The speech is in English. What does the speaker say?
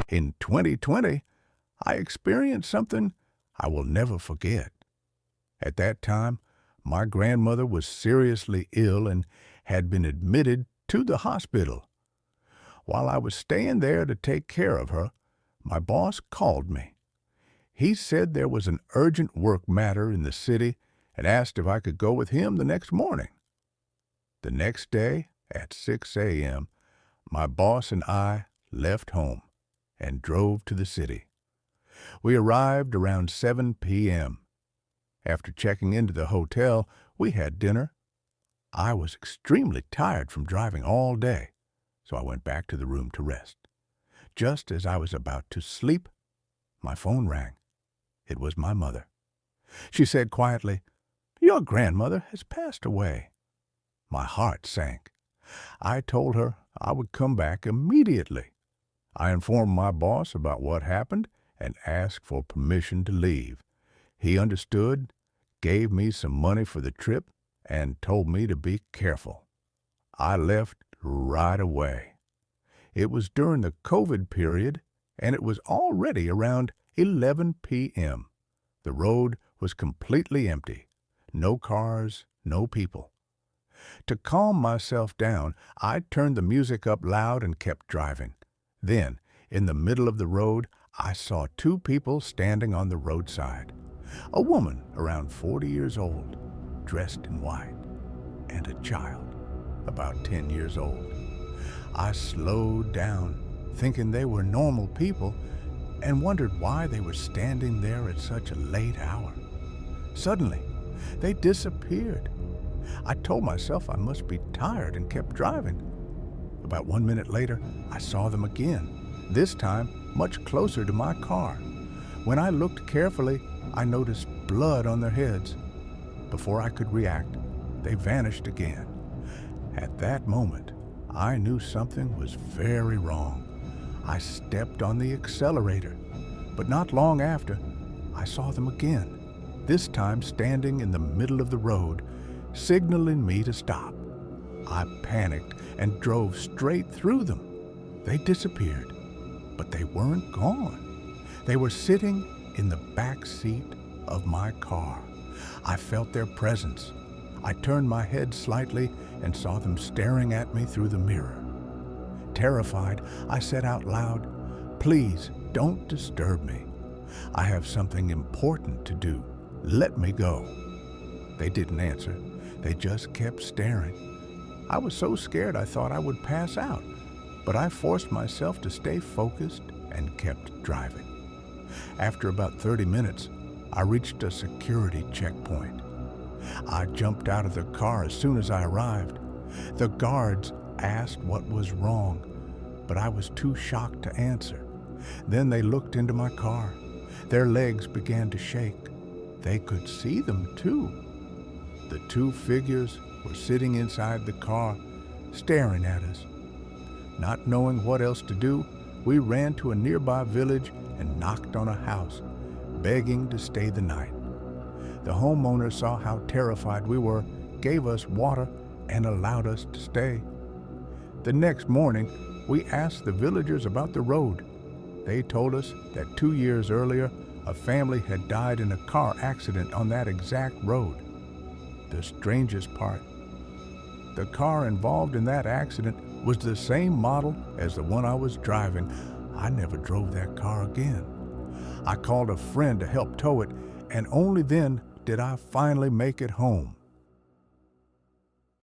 In 2020, I experienced something I will never forget. At that time, my grandmother was seriously ill and had been admitted to the hospital. While I was staying there to take care of her, my boss called me. He said there was an urgent work matter in the city and asked if I could go with him the next morning. The next day, at 6 a.m., my boss and I left home and drove to the city. We arrived around 7 p.m. After checking into the hotel, we had dinner. I was extremely tired from driving all day, so I went back to the room to rest. Just as I was about to sleep, my phone rang. It was my mother. She said quietly, "Your grandmother has passed away." My heart sank. I told her I would come back immediately. I informed my boss about what happened and asked for permission to leave. He understood, gave me some money for the trip, and told me to be careful. I left right away. It was during the COVID period, and it was already around 11 p.m. The road was completely empty. No cars, no people. To calm myself down, I turned the music up loud and kept driving. Then, in the middle of the road, I saw two people standing on the roadside. A woman around 40 years old, dressed in white, and a child about 10 years old. I slowed down, thinking they were normal people, and wondered why they were standing there at such a late hour. Suddenly, they disappeared. I told myself I must be tired and kept driving. About 1 minute later, I saw them again, this time much closer to my car. When I looked carefully, I noticed blood on their heads. Before I could react, they vanished again. At that moment, I knew something was very wrong. I stepped on the accelerator, but not long after, I saw them again, this time standing in the middle of the road, signaling me to stop. I panicked and drove straight through them. They disappeared, but they weren't gone. They were sitting in the back seat of my car. I felt their presence. I turned my head slightly and saw them staring at me through the mirror. Terrified, I said out loud, "Please don't disturb me. I have something important to do. Let me go." They didn't answer. They just kept staring. I was so scared I thought I would pass out, but I forced myself to stay focused and kept driving. After about 30 minutes, I reached a security checkpoint. I jumped out of the car as soon as I arrived. The guards asked what was wrong, but I was too shocked to answer. Then they looked into my car. Their legs began to shake. They could see them too. The two figures were sitting inside the car, staring at us. Not knowing what else to do, we ran to a nearby village and knocked on a house, begging to stay the night. The homeowner saw how terrified we were, gave us water, and allowed us to stay. The next morning, we asked the villagers about the road. They told us that 2 years earlier, a family had died in a car accident on that exact road. The strangest part, the car involved in that accident was the same model as the one I was driving. I never drove that car again. I called a friend to help tow it, and only then did I finally make it home.